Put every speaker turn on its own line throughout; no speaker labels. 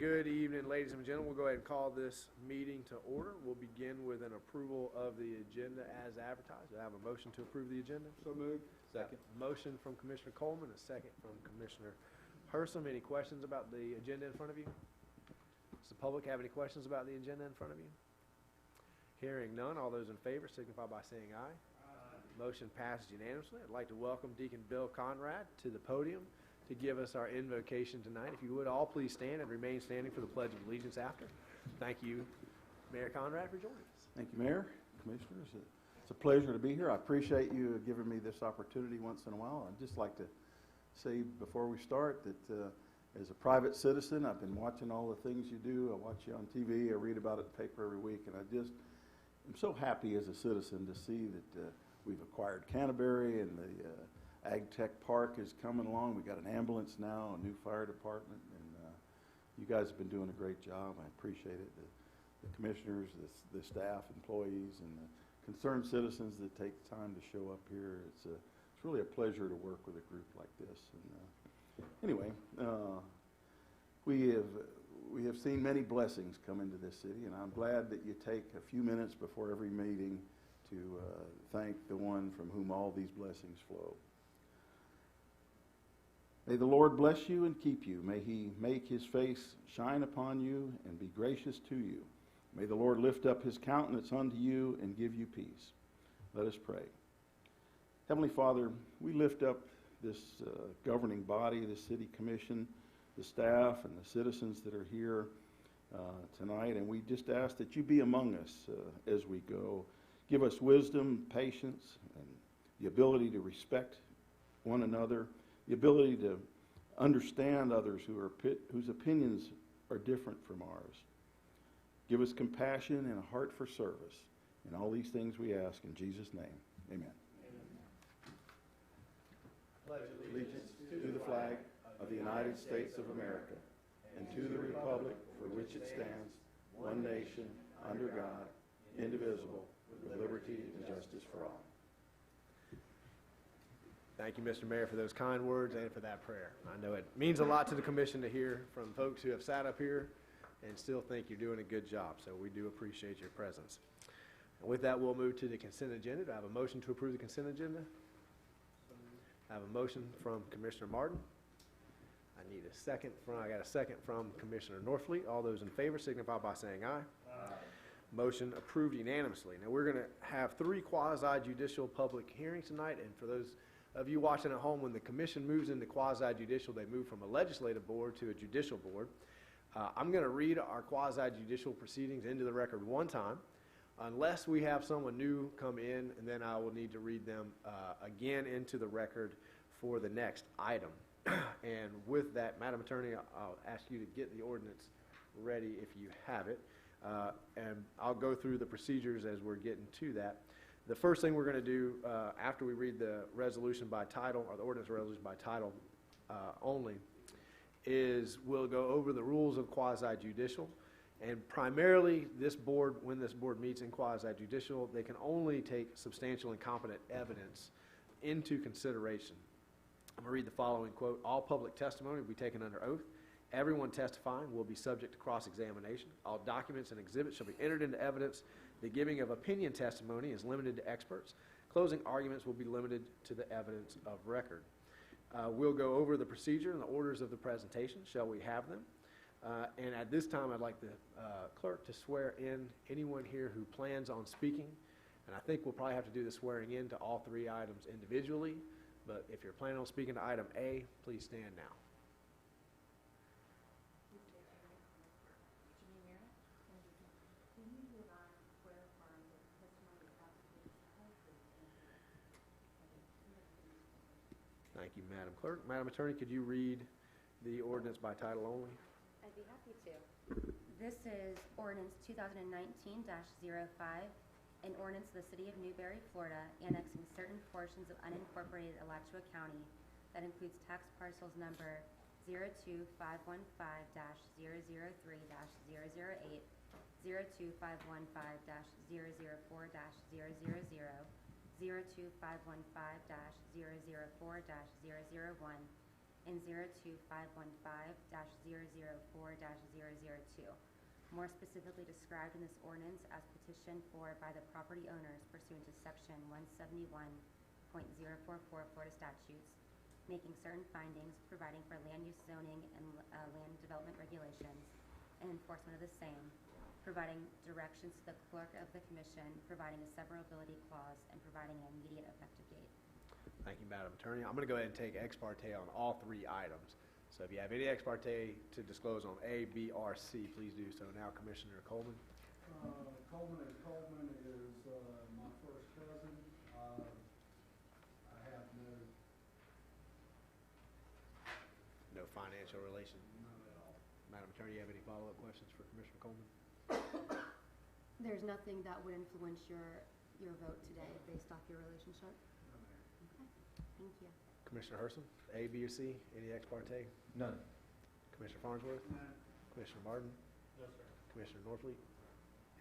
Good evening, ladies and gentlemen. We'll go ahead and call this meeting to order. We'll begin with an approval of the agenda as advertised. I have a motion to approve the agenda.
So moved. Second.
Motion from Commissioner Coleman, a second from Commissioner Hersom. Any questions about the agenda in front of you? Does the public have any questions about the agenda in front of you? Hearing none, all those in favor signify by saying aye. Motion passes unanimously. I'd like to welcome Deacon Bill Conrad to the podium to give us our invocation tonight. If you would all please stand and remain standing for the Pledge of Allegiance after. Thank you, Mayor Conrad, for joining us.
Thank you, Mayor, Commissioners. It's a pleasure to be here. I appreciate you giving me this opportunity once in a while. I'd just like to say before we start that as a private citizen, I've been watching all the things you do. I watch you on TV. I read about it in the paper every week, and I'm so happy as a citizen to see that we've acquired Canterbury and the Ag Tech Park is coming along. We've got an ambulance now, a new fire department, and you guys have been doing a great job. I appreciate it. The commissioners, the staff, employees, and the concerned citizens that take time to show up here. It's really a pleasure to work with a group like this. And anyway, we have seen many blessings come into this city, and I'm glad that you take a few minutes before every meeting to thank the one from whom all these blessings flow. May the Lord bless you and keep you. May he make his face shine upon you and be gracious to you. May the Lord lift up his countenance unto you and give you peace. Let us pray. Heavenly Father, we lift up this governing body, the city commission, the staff, and the citizens that are here tonight, and we just ask that you be among us as we go. Give us wisdom, patience, and the ability to respect one another, the ability to understand others whose opinions are different from ours. Give us compassion and a heart for service. And all these things we ask in Jesus' name. Amen. Pledge allegiance to the flag of the United States of America and to the republic for which it stands, one nation, under God, indivisible, with liberty and justice for all.
Thank you, Mr. Mayor, for those kind words and for that prayer. I know it means a lot to the commission to hear from folks who have sat up here and still think you're doing a good job, so we do appreciate your presence. And with that, we'll move to the consent agenda. Do I have a motion to approve the consent agenda? I have a motion from Commissioner Martin. I got a second from Commissioner Norfleet. All those in favor signify by saying aye. Aye. Motion approved unanimously. Now we're going to have 3 quasi-judicial public hearings tonight, and for those of you watching at home, when the commission moves into quasi-judicial, they move from a legislative board to a judicial board. I'm going to read our quasi-judicial proceedings into the record one time, unless we have someone new come in, and then I will need to read them again into the record for the next item. And with that, Madam Attorney, I'll ask you to get the ordinance ready if you have it. And I'll go through the procedures as we're getting to that. The first thing we're going to do after we read the resolution by title, or the ordinance resolution by title only, is we'll go over the rules of quasi-judicial. And primarily, this board, when this board meets in quasi-judicial, they can only take substantial and competent evidence into consideration. I'm going to read the following quote. All public testimony will be taken under oath. Everyone testifying will be subject to cross-examination. All documents and exhibits shall be entered into evidence. The giving of opinion testimony is limited to experts. Closing arguments will be limited to the evidence of record. We'll go over the procedure and the orders of the presentation. Shall we have them? And at this time, I'd like the clerk to swear in anyone here who plans on speaking. And I think we'll probably have to do the swearing in to all 3 items individually. But if you're planning on speaking to item A, please stand now. Thank you, Madam Clerk. Madam Attorney, could you read the ordinance by title only?
I'd be happy to. This is ordinance 2019-05, an ordinance of the City of Newberry, Florida, annexing certain portions of unincorporated Alachua County that includes tax parcels number 02515-003-008, 02515-004-000, 02515-004-001, and 02515-004-002, more specifically described in this ordinance as petitioned for by the property owners pursuant to Section 171.044 Florida statutes, making certain findings, providing for land use zoning and land development regulations, and enforcement of the same, providing directions to the clerk of the commission, providing a severability clause, and providing an immediate effective date.
Thank you, Madam Attorney. I'm going to go ahead and take ex parte on all three items. So if you have any ex parte to disclose on A, B, or C, please do so now. Commissioner Coleman.
Coleman is my first cousin. I have
No financial relation.
none at all.
Madam Attorney, you have any follow-up questions for Commissioner Coleman?
There's nothing that would influence your vote today based off your relationship?
No, ma'am.
Okay, thank you.
Commissioner Herson, A, B, or C, any ex parte?
None.
Commissioner Farnsworth?
None.
Commissioner Martin?
Yes, sir.
Commissioner Norfleet?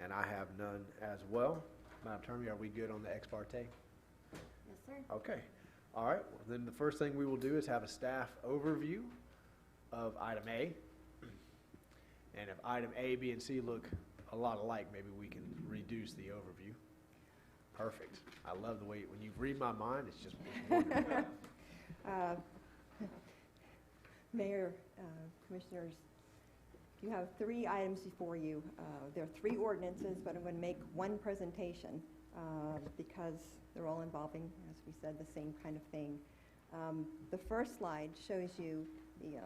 And I have none as well. Madam Attorney, are we good on the ex parte?
Yes, sir.
Okay. All right. Well, then the first thing we will do is have a staff overview of item A. And if item A, B, and C look a lot alike, maybe we can reduce the overview. Perfect. I love the way, when you read my mind, it's just wonderful.
Mayor, Commissioners, you have 3 items before you. There are 3 ordinances, but I'm going to make one presentation because they're all involving, as we said, the same kind of thing. The first slide shows you the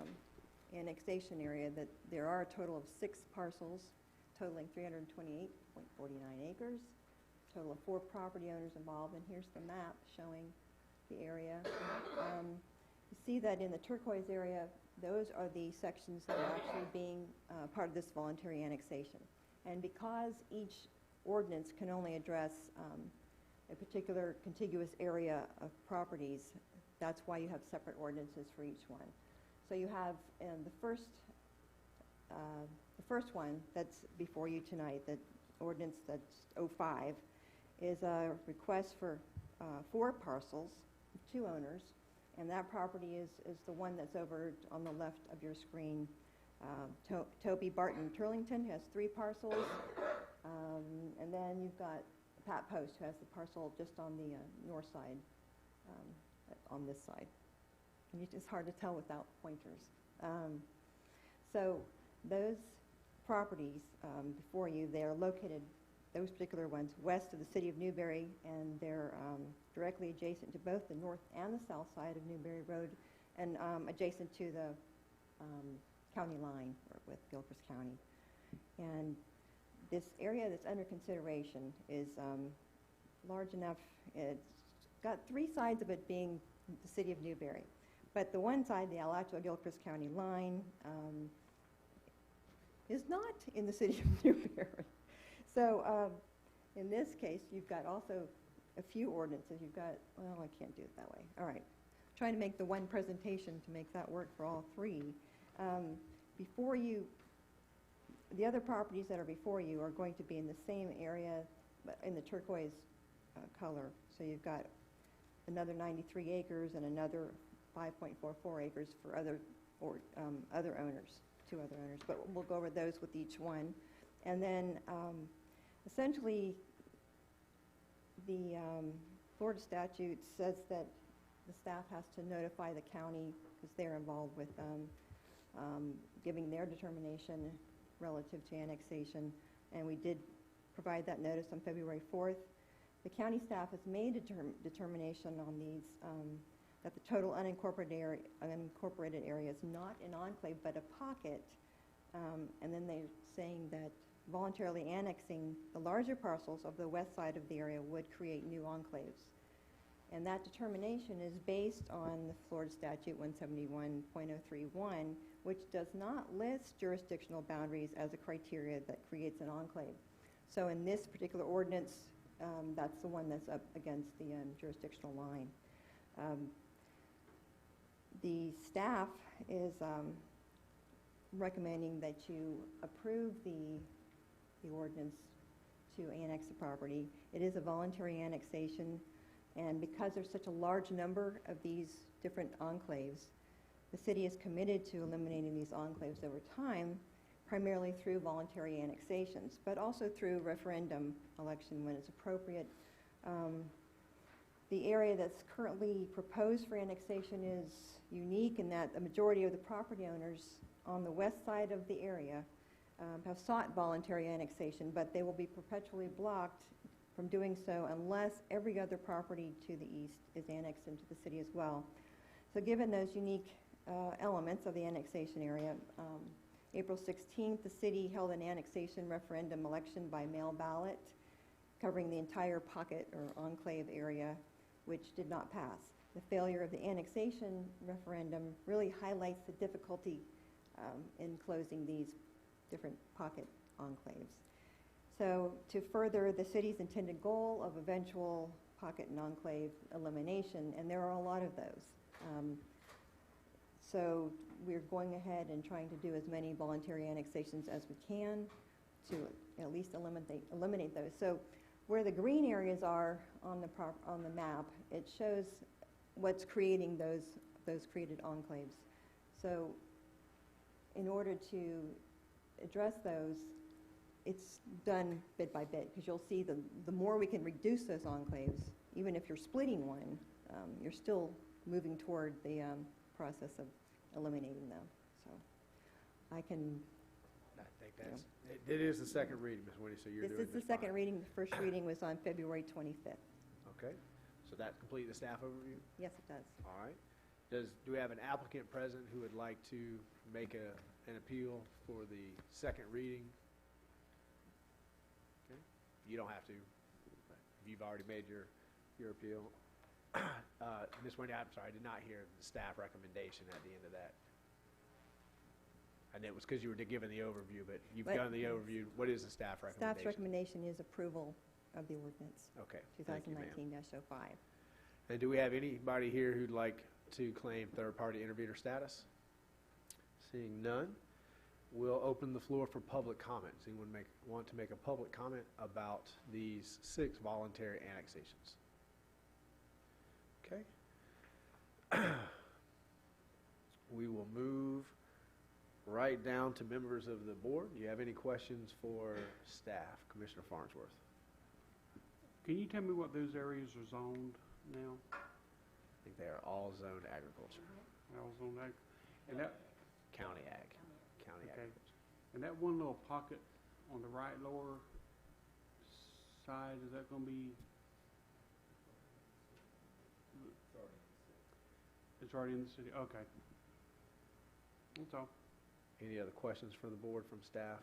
annexation area, that there are a total of 6 parcels totaling 328.49 acres, total of 4 property owners involved, and here's the map showing the area. You see that in the turquoise area, those are the sections that are actually being part of this voluntary annexation. And because each ordinance can only address a particular contiguous area of properties, that's why you have separate ordinances for each one. So you have the first one that's before you tonight, that ordinance that's 05, is a request for 4 parcels, 2 owners, and that property is the one that's over on the left of your screen. Toby Barton Turlington has 3 parcels, and then you've got Pat Post, who has the parcel just on the north side, on this side. And it's hard to tell without pointers. So those properties before you, they are located, those particular ones, west of the city of Newberry, and they're directly adjacent to both the north and the south side of Newberry Road, and adjacent to the county line with Gilchrist County. And this area that's under consideration is large enough. It's got 3 sides of it being the city of Newberry. But the one side, the Alachua-Gilchrist County line, is not in the city of Newberry. So in this case, you've got also a few ordinances. You've got, well, I can't do it that way. All right. Trying to make the one presentation to make that work for all 3. Before you, the other properties that are before you are going to be in the same area, but in the turquoise color. So you've got another 93 acres and another 5.44 acres for other owners, 2 other owners. But we'll go over those with each one. And then essentially the Florida statute says that the staff has to notify the county because they're involved with giving their determination relative to annexation. And we did provide that notice on February 4th. The county staff has made a determination on these that the total unincorporated area is not an enclave but a pocket. And then they're saying that voluntarily annexing the larger parcels of the west side of the area would create new enclaves. And that determination is based on the Florida Statute 171.031, which does not list jurisdictional boundaries as a criteria that creates an enclave. So in this particular ordinance, that's the one that's up against the jurisdictional line. The staff is recommending that you approve the ordinance to annex the property. It is a voluntary annexation, and because there's such a large number of these different enclaves, The city is committed to eliminating these enclaves over time, primarily through voluntary annexations, but also through referendum election when it's appropriate. The area that's currently proposed for annexation is unique in that a majority of the property owners on the west side of the area have sought voluntary annexation, but they will be perpetually blocked from doing so unless every other property to the east is annexed into the city as well. So given those unique elements of the annexation area, April 16th, the city held an annexation referendum election by mail ballot covering the entire pocket or enclave area, which did not pass. The failure of the annexation referendum really highlights the difficulty in closing these different pocket enclaves. So to further the city's intended goal of eventual pocket and enclave elimination, and there are a lot of those. So we're going ahead and trying to do as many voluntary annexations as we can to at least eliminate those. So where the green areas are on the map, it shows what's creating those created enclaves. So in order to address those, it's done bit by bit, because you'll see the more we can reduce those enclaves, even if you're splitting one, you're still moving toward the process of eliminating them. So I can,
I think that's, it is the second reading, Ms. Winnie, so you're
this
doing
is the
this
second
fine.
reading. The first reading was on February 25th.
Okay, so that complete the staff overview?
Yes, it does.
All right. Do we have an applicant present who would like to make an appeal for the second reading? Okay, you don't have to. You've already made your appeal. Ms. Wendy, I'm sorry, I did not hear the staff recommendation at the end of that. And it was because you were given the overview, but you've done the overview. What is the staff recommendation?
Staff's recommendation is approval of the ordinance,
Okay, thank you, ma'am.
2019-05.
And do we have anybody here who'd like to claim third-party intervener status? Seeing none, we'll open the floor for public comments. Anyone want to make a public comment about these 6 voluntary annexations? Okay. We will move right down to members of the board. Do you have any questions for staff? Commissioner Farnsworth.
Can you tell me what those areas are zoned now?
I think they are all zoned agriculture.
I was on that, and that,
County ag. County
Okay.
agriculture.
and that one little pocket on the right lower side, is that gonna be? It's already in the city, okay. That's all.
Any other questions for the board from staff?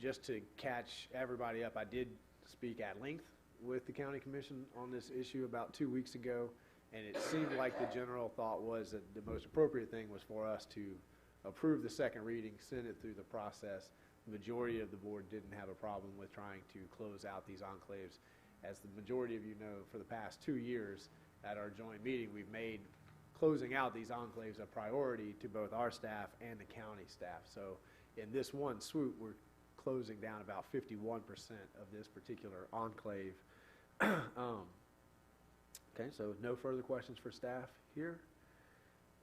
Just to catch everybody up, I did speak at length with the county commission on this issue about 2 weeks ago, and it seemed like the general thought was that the most appropriate thing was for us to approve the second reading, send it through the process. The majority of the board didn't have a problem with trying to close out these enclaves. As the majority of you know, for the past 2 years at our joint meeting, we've made closing out these enclaves a priority to both our staff and the county staff. So in this one swoop, we're closing down about 51% of this particular enclave. Okay, so no further questions for staff here.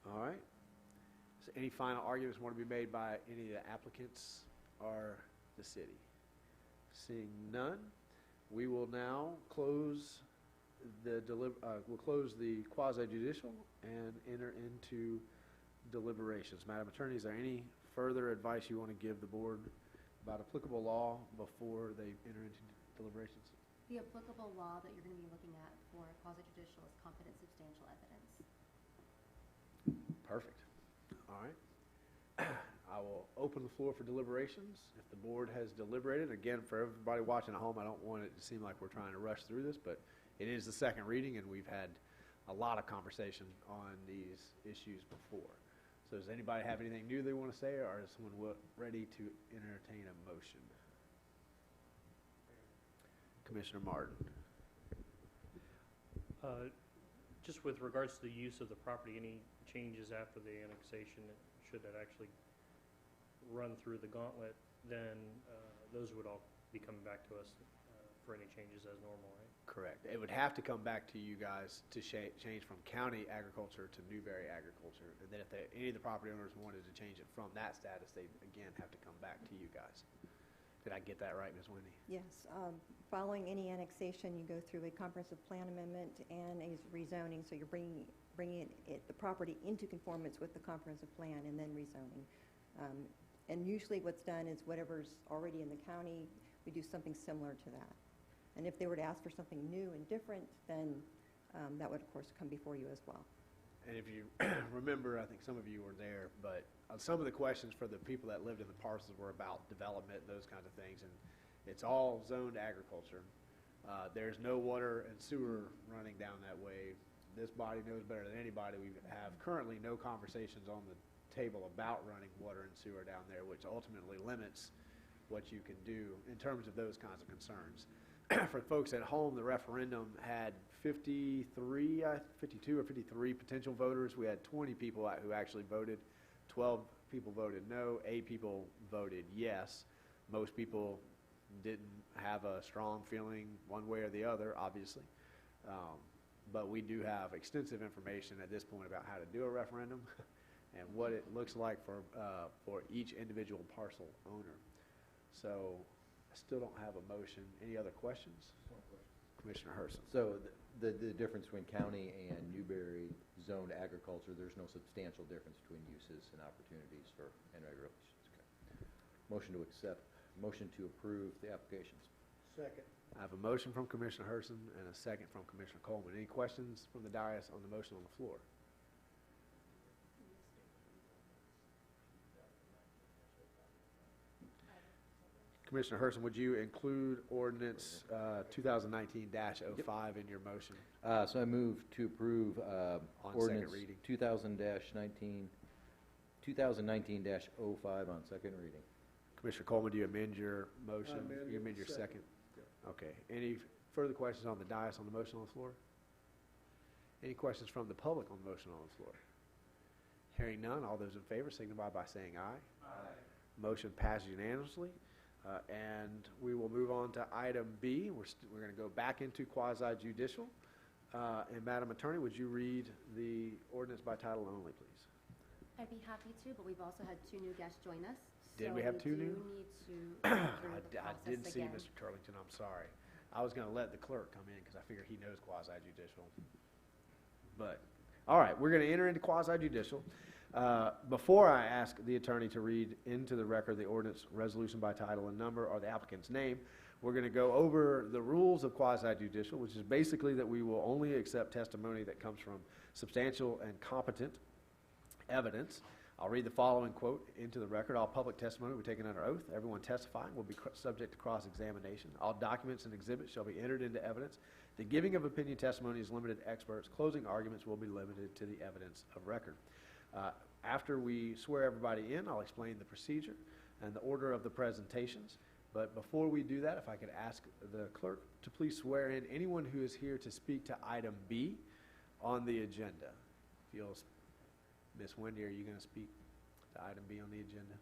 All right. So any final arguments want to be made by any of the applicants or the city? Seeing none, we will now close we'll close the quasi-judicial and enter into deliberations. Madam Attorney, is there any further advice you want to give the board about applicable law before they enter into deliberations?
The applicable law that you're going to be looking at for quasi-judicial is competent substantial evidence.
Perfect. All right. I will open the floor for deliberations. If the board has deliberated, again, for everybody watching at home, I don't want it to seem like we're trying to rush through this, but it is the second reading, and we've had a lot of conversation on these issues before. So does anybody have anything new they want to say, or is someone ready to entertain a motion? Commissioner Martin.
Just with regards to the use of the property, any changes after the annexation, should that actually run through the gauntlet, then those would all be coming back to us for any changes as normal, right?
Correct. It would have to come back to you guys to change from county agriculture to Newberry agriculture. And then if any of the property owners wanted to change it from that status, they again have to come back to you guys. Did I get that right, Ms. Wendy?
Yes, following any annexation, you go through a comprehensive plan amendment and a rezoning, so you're bringing the property into conformance with the comprehensive plan and then rezoning. And usually what's done is whatever's already in the county, we do something similar to that. And if they were to ask for something new and different, then that would, of course, come before you as well.
And if you remember, I think some of you were there, but some of the questions for the people that lived in the parcels were about development, those kinds of things, and it's all zoned agriculture. There's no water and sewer running down that way. This body knows better than anybody. We have currently no conversations on the table about running water and sewer down there, which ultimately limits what you can do in terms of those kinds of concerns. For folks at home, the referendum had 52 or 53 potential voters. We had 20 people who actually voted. 12 people voted no. 8 people voted yes. Most people didn't have a strong feeling one way or the other, obviously. But we do have extensive information at this point about how to do a referendum and what it looks like for each individual parcel owner. So I still don't have a motion. Any other questions? Commissioner Herson.
So the difference between county and Newberry zoned agriculture, there's no substantial difference between uses and opportunities and regulations. Okay. Motion to approve the applications.
Second. I have a motion from Commissioner Herson and a second from Commissioner Coleman. Any questions from the dais on the motion on the floor? Commissioner Herson, would you include ordinance 2019-05 in your motion?
So I move to approve
On
ordinance
second reading.
2019-05 on second reading.
Commissioner Coleman, do you amend your motion? You amend your second? Okay. Any further questions on the dais on the motion on the floor? Any questions from the public on the motion on the floor? Hearing none, all those in favor signify by saying aye. Aye. Motion passes unanimously. And we will move on to item B. We're going to go back into quasi-judicial. And Madam Attorney, would you read the ordinance by title only, please?
I'd be happy to, but we've also had 2 new guests join us.
Did we have 2 new?
So we do need to go through the
I
process
didn't see
again.
Mr. Turlington, I'm sorry. I was going to let the clerk come in because I figured he knows quasi-judicial. But, all right, we're going to enter into quasi-judicial. Before I ask the attorney to read into the record the ordinance resolution by title and number or the applicant's name, we're going to go over the rules of quasi-judicial, which is basically that we will only accept testimony that comes from substantial and competent evidence. I'll read the following quote into the record. All public testimony will be taken under oath. Everyone testifying will be subject to cross-examination. All documents and exhibits shall be entered into evidence. The giving of opinion testimony is limited to experts. Closing arguments will be limited to the evidence of record. After we swear everybody in, I'll explain the procedure and the order of the presentations. But before we do that, if I could ask the clerk to please swear in anyone who is here to speak to item B on the agenda. Ms. Wendy, are you going to speak to item B on the agenda?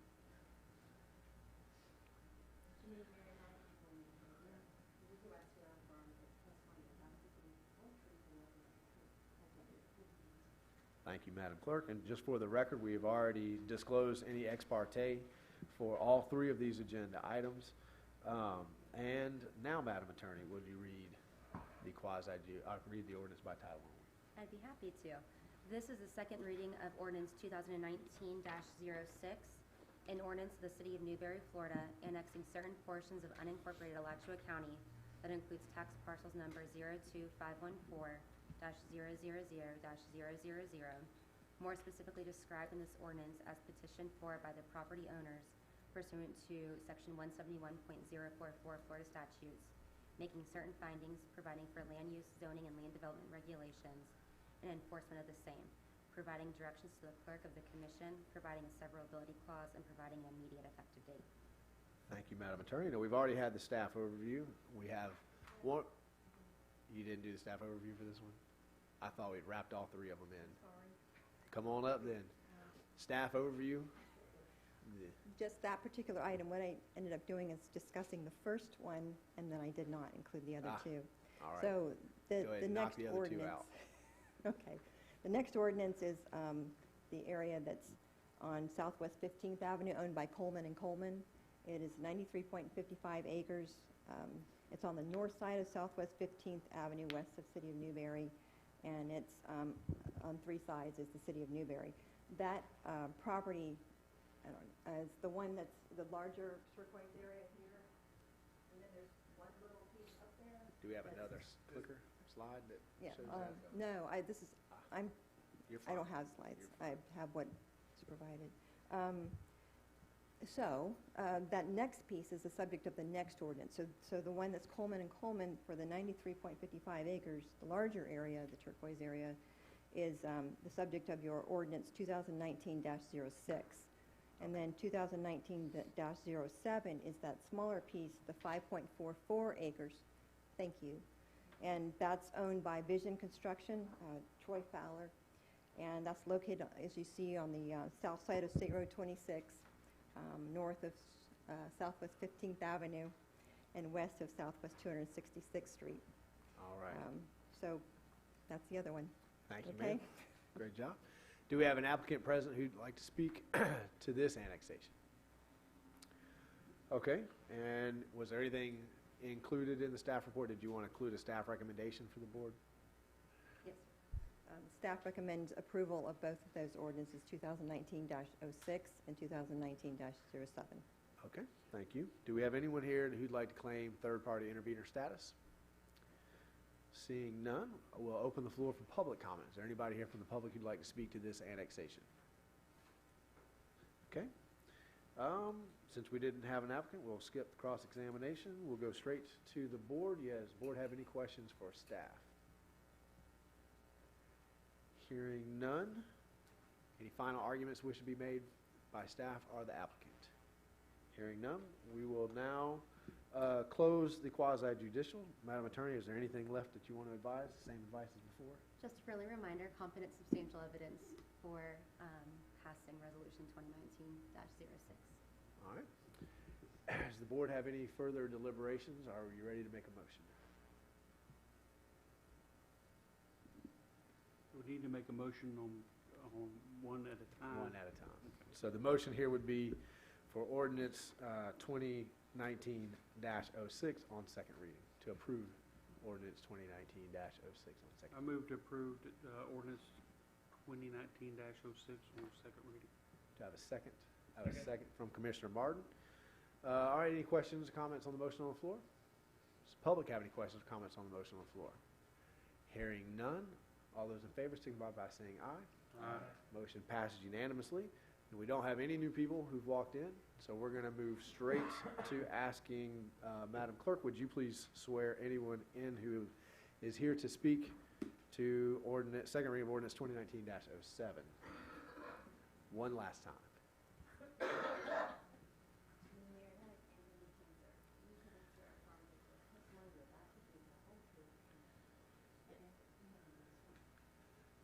Thank you, Madam Clerk. And just for the record, we have already disclosed any ex parte for all 3 of these agenda items. And now, Madam Attorney, would you read the ordinance by title only?
I'd be happy to. This is the second reading of ordinance 2019-06, an ordinance of the City of Newberry, Florida, annexing certain portions of unincorporated Alachua County that includes tax parcels number 02514-000-000, more specifically described in this ordinance as petitioned for by the property owners pursuant to Section 171.044 Florida statutes, making certain findings, providing for land use, zoning, and land development regulations, and enforcement of the same, providing directions to the clerk of the commission, providing a severability clause, and providing an immediate effective date.
Thank you, Madam Attorney. Now, we've already had the staff overview. We have one. You didn't do the staff overview for this one? I thought we'd wrapped all 3 of them in.
Sorry.
Come on up then. Staff overview.
Just that particular item, what I ended up doing is discussing the first one, and then I did not include the other 2.
All right.
So the
Go ahead and knock
next
the other two
ordinance.
out.
Okay. The next ordinance is the area that's on Southwest 15th Avenue, owned by Coleman and Coleman. It is 93.55 acres. It's on the north side of Southwest 15th Avenue, west of City of Newberry, and it's on three sides is the City of Newberry. That property is the one that's the larger turquoise area here, and then there's one little piece up there.
Do we have another clicker slide that
Yeah.
shows that?
No,
You're
I don't
fine.
have slides.
You're
I have what's provided. That next piece is the subject of the next ordinance. So the one that's Coleman and Coleman for the 93.55 acres, the larger area, the turquoise area, is the subject of your ordinance 2019-06. And then 2019-07 is that smaller piece, the 5.44 acres. Thank you. And that's owned by Vision Construction, Troy Fowler. And that's located, as you see, on the south side of State Road 26, north of Southwest 15th Avenue, and west of Southwest 266th Street.
All right.
So that's the other one.
Thank you,
Okay?
ma'am. Great job. Do we have an applicant present who'd like to speak to this annexation? Okay, and was there anything included in the staff report? Did you want to include a staff recommendation for the board?
Yes. Staff recommends approval of both of those ordinances, 2019-06 and 2019-07.
Okay, thank you. Do we have anyone here who'd like to claim third-party intervener status? Seeing none, we'll open the floor for public comment. Is there anybody here from the public who'd like to speak to this annexation? Okay. Since we didn't have an applicant, we'll skip the cross-examination. We'll go straight to the board. Yes, board have any questions for staff? Hearing none. Any final arguments wish to be made by staff or the applicant? Hearing none, we will now close the quasi-judicial. Madam Attorney, is there anything left that you want to advise? Same advice as before?
Just a friendly reminder, competent substantial evidence for passing Resolution 2019-06.
All right. Does the board have any further deliberations? Are you ready to make a motion?
We need to make a motion on one at a time.
One at a time. So the motion here would be for ordinance 2019-06 on second reading, to approve ordinance 2019-06 on second.
I move to approve ordinance 2019-06 on second reading.
Do I have a second? I have a second from Commissioner Martin. All right, any questions or comments on the motion on the floor? Does the public have any questions or comments on the motion on the floor? Hearing none, all those in favor signify by saying aye.
Aye.
Motion passes unanimously. And we don't have any new people who've walked in, so we're going to move straight to asking Madam Clerk, would you please swear anyone in who is here to speak to ordinance, second reading of ordinance 2019-07? One last time.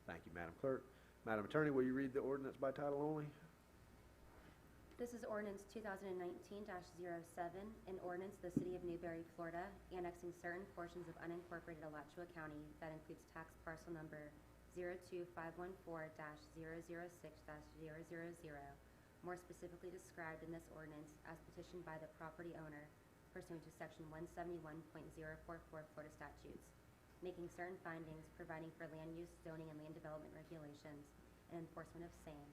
Thank you, Madam Clerk. Madam Attorney, will you read the ordinance by title only?
This is ordinance 2019-07, an ordinance of the City of Newberry, Florida, annexing certain portions of unincorporated Alachua County that includes tax parcel number 02514-006-000, more specifically described in this ordinance as petitioned by the property owner pursuant to Section 171.044 Florida statutes, making certain findings, providing for land use, zoning, and land development regulations, and enforcement of same,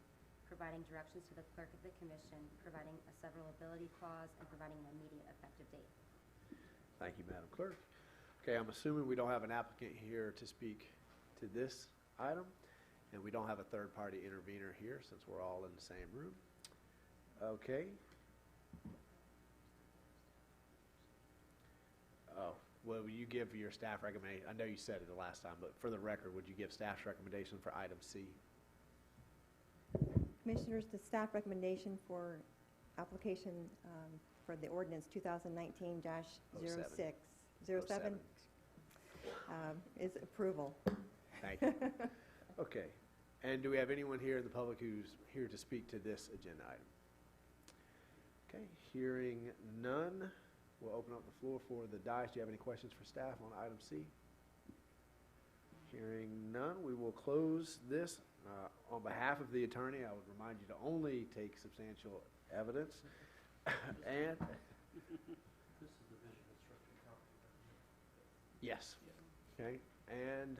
providing directions to the clerk of the commission, providing a severability clause, and providing an immediate effective date.
Thank you, Madam Clerk. Okay, I'm assuming we don't have an applicant here to speak to this item, and we don't have a third-party intervener here since we're all in the same room. Okay. Oh, well, will you give your staff recommendation? I know you said it the last time, but for the record, would you give staff's recommendation for item C?
Commissioners, the staff recommendation for application for the ordinance 2019-06, 07, is approval.
Thank you. Okay. And do we have anyone here in the public who's here to speak to this agenda item? Okay, hearing none. we'll open up the floor for the dais. Do you have any questions for staff on item C? Hearing none, we will close this. On behalf of the attorney, I would remind you to only take substantial evidence. And, yes. Okay, and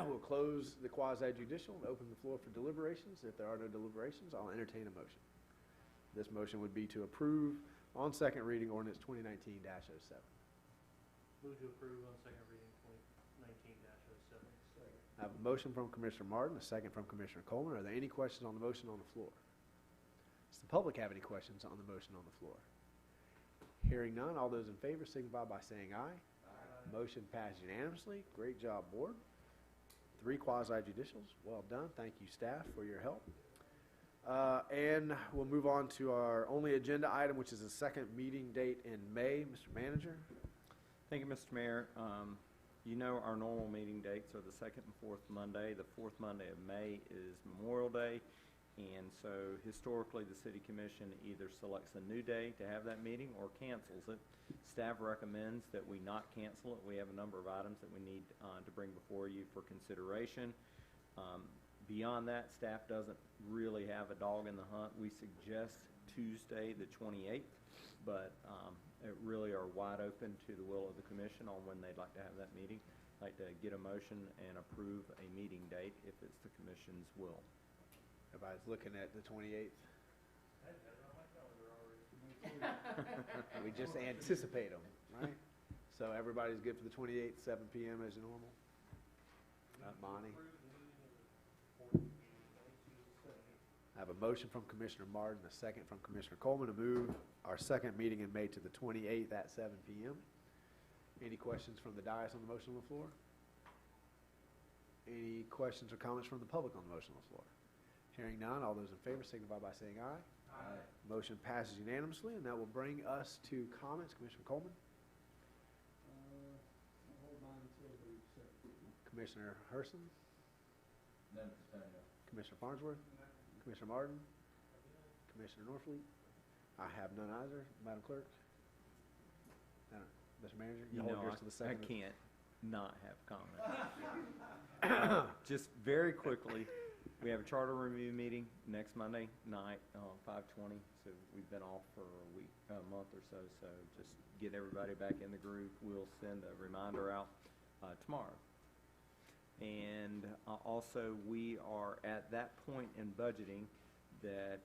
we'll close the quasi judicial and open the floor for deliberations. If there are no deliberations, I'll entertain a motion. This motion would be to approve on second reading ordinance 2019-07.
Move to approve on second reading 2019-07.
I have a motion from Commissioner Martin, a second from Commissioner Coleman. Are there any questions on the motion on the floor? Does the public have any questions on the motion on the floor? Hearing none, all those in favor signify by saying aye. Aye. Motion passed unanimously. Great job, board. 3 quasi-judicials. Well done. Thank you, staff, for your help. And we'll move on to our only agenda item, which is a second meeting date in May. Mr. Manager?
Thank you, Mr. Mayor. You know our normal meeting dates are the second and fourth Monday. The fourth Monday of May is Memorial Day, and so historically the City Commission either selects a new day to have that meeting or cancels it. Staff recommends that we not cancel it. We have a number of items that we need to bring before you for consideration. Beyond that, staff doesn't really have a dog in the hunt. We suggest Tuesday the 28th, but it really are wide open to the will of the commission on when they'd like to have that meeting. I'd like to get a motion and approve a meeting date if it's the commission's will.
Everybody's looking at the 28th. We just anticipate them, right? So everybody's good for the 28th, 7 p.m. as normal? Bonnie? I have a motion from Commissioner Martin, a second from Commissioner Coleman to move our second meeting in May to the 28th at 7 p.m. Any questions from the dais on the motion on the floor? Any questions or comments from the public on the motion on the floor? Hearing none, all those in favor signify by saying aye. Aye. Motion passes unanimously, and that will bring us to comments. Commissioner Coleman?
I'll hold mine until the second.
Commissioner Herson?
None at this time, no.
Commissioner Farnsworth? Commissioner Martin? Commissioner Norfleet? I have none either. Madam Clerk? Mr. Manager, you hold yours to the
I
second.
can't not have comment. Just very quickly, we have a charter review meeting next Monday night, 5:20. So we've been off for a month or so. So just get everybody back in the groove. We'll send a reminder out tomorrow. And also, we are at that point in budgeting that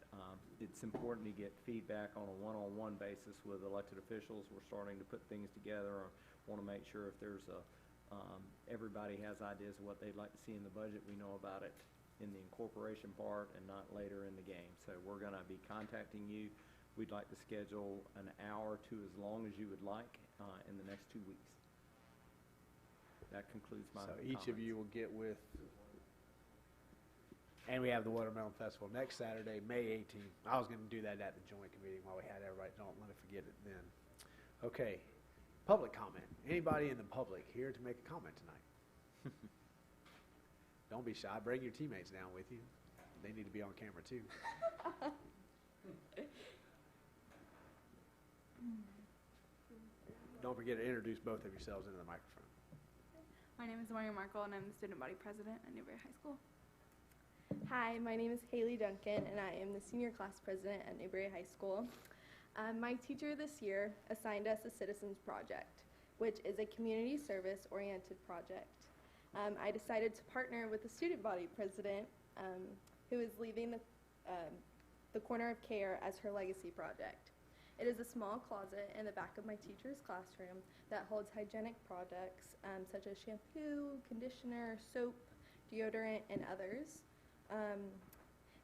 it's important to get feedback on a one-on-one basis with elected officials. We're starting to put things together. Want to make sure if there's everybody has ideas of what they'd like to see in the budget, we know about it in the incorporation part and not later in the game. So we're going to be contacting you. We'd like to schedule an hour to as long as you would like in the next 2 weeks. That concludes my
So each of you will get with, and we have the Watermelon Festival next Saturday, May 18th. I was going to do that at the joint committee while we had everybody. Don't let me forget it then. Okay, public comment. Anybody in the public here to make a comment tonight? Don't be shy. Bring your teammates down with you. They need to be on camera too. Don't forget to introduce both of yourselves into the microphone.
My name is Maria Markle, and I'm the student body president at Newberry High School. Hi, my name is Haley Duncan, and I am the senior class president at Newberry High School. My teacher this year assigned us a Citizens Project, which is a community service-oriented project. I decided to partner with the student body president, who is leaving the Corner of Care as her legacy project. It is a small closet in the back of my teacher's classroom that holds hygienic products such as shampoo, conditioner, soap, deodorant, and others.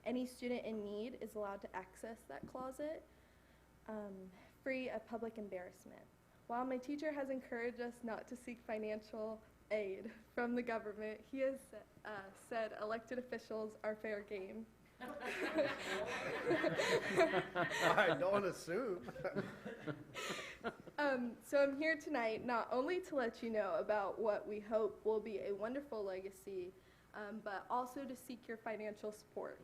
Any student in need is allowed to access that closet free of public embarrassment. While my teacher has encouraged us not to seek financial aid from the government, he has said elected officials are fair game.
I don't assume.
So I'm here tonight not only to let you know about what we hope will be a wonderful legacy, but also to seek your financial support.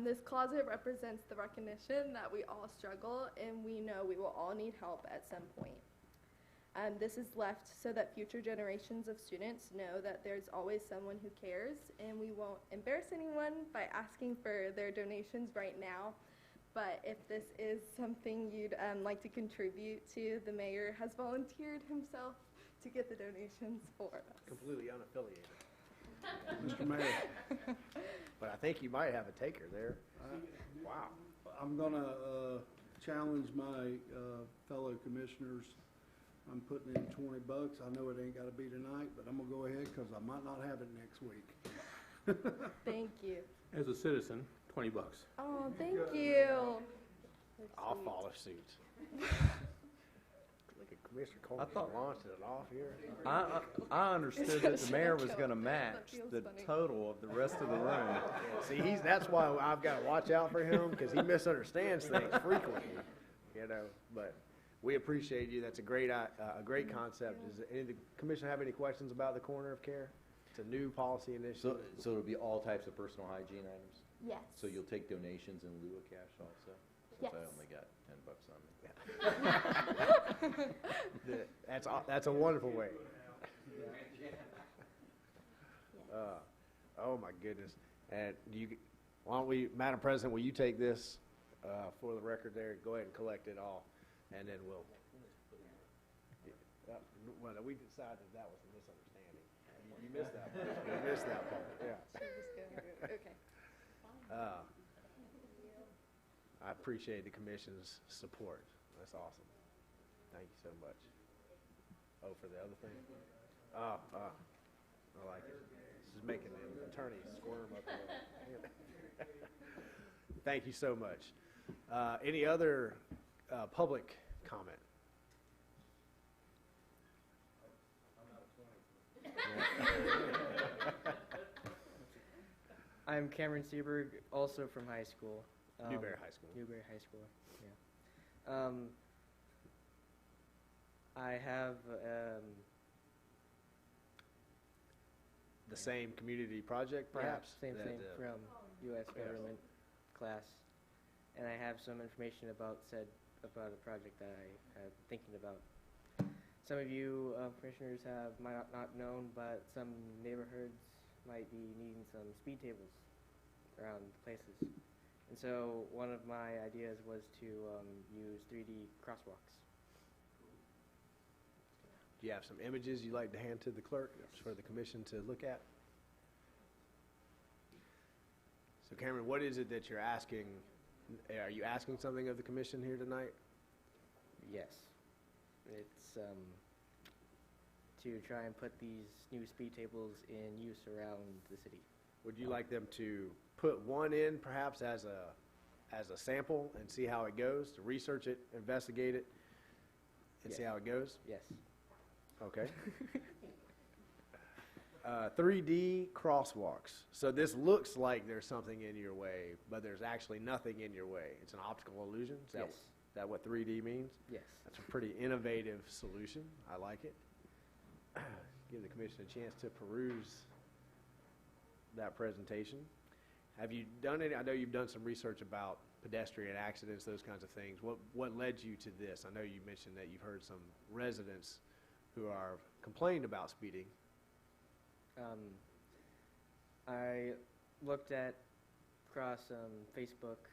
This closet represents the recognition that we all struggle and we know we will all need help at some point. This is left so that future generations of students know that there's always someone who cares, and we won't embarrass anyone by asking for their donations right now. But if this is something you'd like to contribute to, the mayor has volunteered himself to get the donations for us.
Completely unaffiliated.
Mr. Mayor,
But I think you might have a taker there. Wow.
I'm gonna challenge my fellow commissioners. I'm putting in $20. I know it ain't gotta be tonight, but I'm gonna go ahead because I might not have it next week.
Thank you.
As a citizen, $20.
Oh, thank you.
I'll
Sweet.
follow suit. Look at Commissioner Coleman
thought-
launching it off here.
I understood that the mayor was gonna
That
match
feels
the
funny.
total of the rest of the room.
Yeah, see, that's why I've got to watch out for him, because he misunderstands things frequently, you know, but we appreciate you. That's a great concept. Does any of the commission have any questions about the corner of care? It's a new policy initiative.
So it'll be all types of personal hygiene items?
Yes.
So you'll take donations in lieu of cash also?
Yes.
Since I only got $10 on me.
That's a wonderful way. Oh my goodness. And why don't we, Madam President, will you take this for the record there? Go ahead and collect it all, and then we'll. Well, we decided that was a misunderstanding. You missed that part. You missed that part, yeah.
Okay.
I appreciate the commission's support. That's awesome. Thank you so much. Oh, for the other thing? I like it. This is making the attorneys squirm up there. Thank you so much. Any other public comment?
I'm Cameron Seberg, also from high school.
Newberry High School.
Newberry High School, yeah. I have,
The same community project, perhaps?
Same
that,
thing from U.S.
yes.
government class. And I have some information about a project that I have been thinking about. Some of you commissioners might not known, but some neighborhoods might be needing some speed tables around places. And so one of my ideas was to use 3D crosswalks.
Do you have some images you'd like to hand to the clerk for the commission to look at? So Cameron, what is it that you're asking? Are you asking something of the commission here tonight?
Yes. It's to try and put these new speed tables in use around the city.
Would you like them to put one in perhaps as a sample and see how it goes, to research it, investigate it, and see
Yes.
how it goes?
Yes.
Okay. 3D crosswalks. So this looks like there's something in your way, but there's actually nothing in your way. It's an optical illusion? Is that,
Yes.
that what 3D means?
Yes.
That's a pretty innovative solution. I like it. Give the commission a chance to peruse that presentation. Have you done any, I know you've done some research about pedestrian accidents, those kinds of things. What led you to this? I know you mentioned that you've heard some residents who are complaining about speeding.
I looked at across Facebook,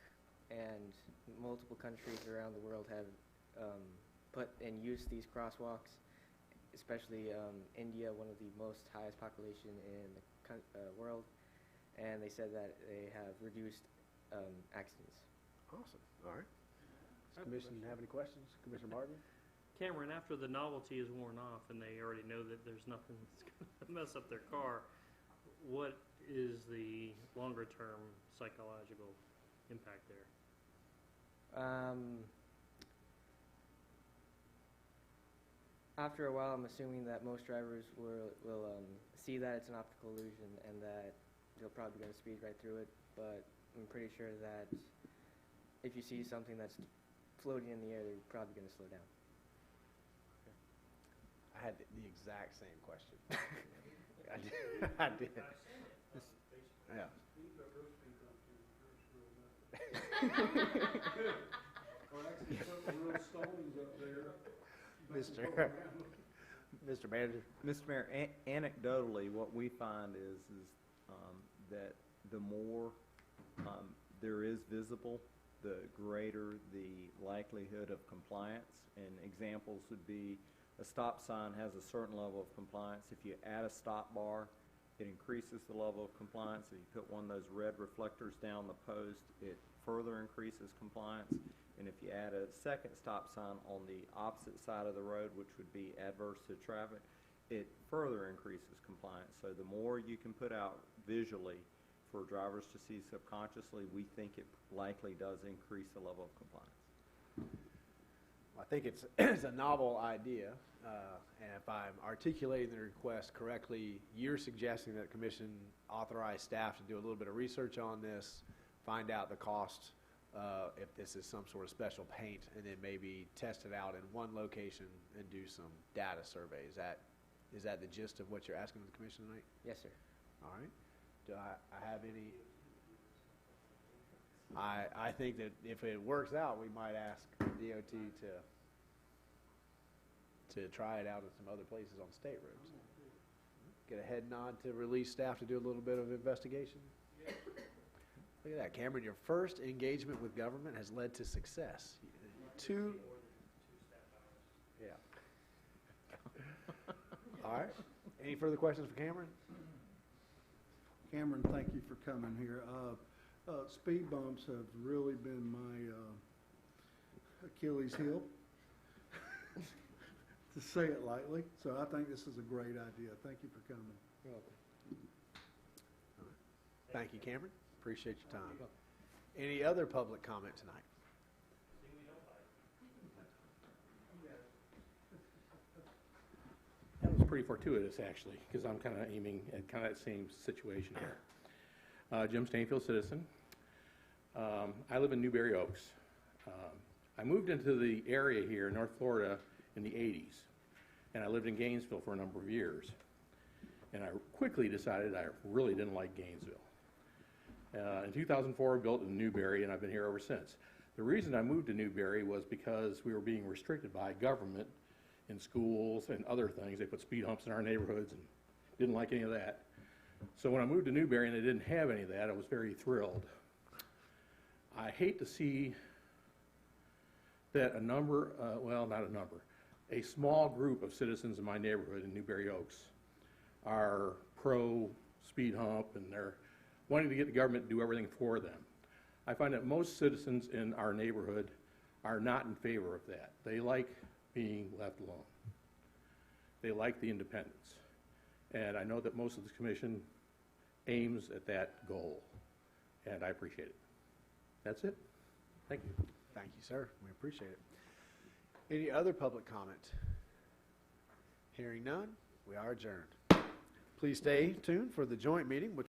and multiple countries around the world have put and used these crosswalks, especially India, one of the most highest population in the world, and they said that they have reduced accidents.
Awesome. All right. Does the commission have any questions? Commissioner Martin?
Cameron, after the novelty is worn off and they already know that there's nothing that's going to mess up their car, what is the longer-term psychological impact there?
After a while, I'm assuming that most drivers will see that it's an optical illusion and that they're probably going to speed right through it. But I'm pretty sure that if you see something that's floating in the air, they're probably going to slow down.
I had the exact same question. I did. Yeah.
Or actually put the real stones up there.
Mr. Manager?
Mr. Mayor, anecdotally, what we find is that the more there is visible, the greater the likelihood of compliance. And examples would be a stop sign has a certain level of compliance. If you add a stop bar, it increases the level of compliance. If you put one of those red reflectors down the post, it further increases compliance. And if you add a second stop sign on the opposite side of the road, which would be adverse to traffic, it further increases compliance. So the more you can put out visually for drivers to see subconsciously, we think it likely does increase the level of compliance.
I think it's a novel idea, and if I'm articulating the request correctly, you're suggesting that the commission authorize staff to do a little bit of research on this, find out the cost, if this is some sort of special paint, and then maybe test it out in one location and do some data survey. Is that the gist of what you're asking of the commission tonight?
Yes, sir.
All right. Do I have any? I think that if it works out, we might ask DOT to try it out in some other places on state roads. Get a head nod to release staff to do a little bit of investigation. Look at that, Cameron. Your first engagement with government has led to success. Yeah. All right. Any further questions for Cameron?
Cameron, thank you for coming here. Speed bumps have really been my Achilles heel, to say it lightly. So I think this is a great idea. Thank you for coming.
You're welcome. Thank you, Cameron. Appreciate your time. Any other public comment tonight?
That was pretty fortuitous, actually, because I'm kind of aiming at kind of that same situation here. Jim Stainfield, citizen. I live in Newberry Oaks. I moved into the area here in North Florida in the 80s, and I lived in Gainesville for a number of years. And I quickly decided I really didn't like Gainesville. In 2004, I built in Newberry, and I've been here ever since. The reason I moved to Newberry was because we were being restricted by government in schools and other things. They put speed humps in our neighborhoods and didn't like any of that. So when I moved to Newberry and they didn't have any of that, I was very thrilled. I hate to see that a number, a small group of citizens in my neighborhood in Newberry Oaks are pro speed hump and they're wanting to get the government to do everything for them. I find that most citizens in our neighborhood are not in favor of that. They like being left alone. They like the independence. And I know that most of the commission aims at that goal, and I appreciate it. That's it. Thank you.
Thank you, sir. We appreciate it. Any other public comment? Hearing none, we are adjourned. Please stay tuned for the joint meeting, which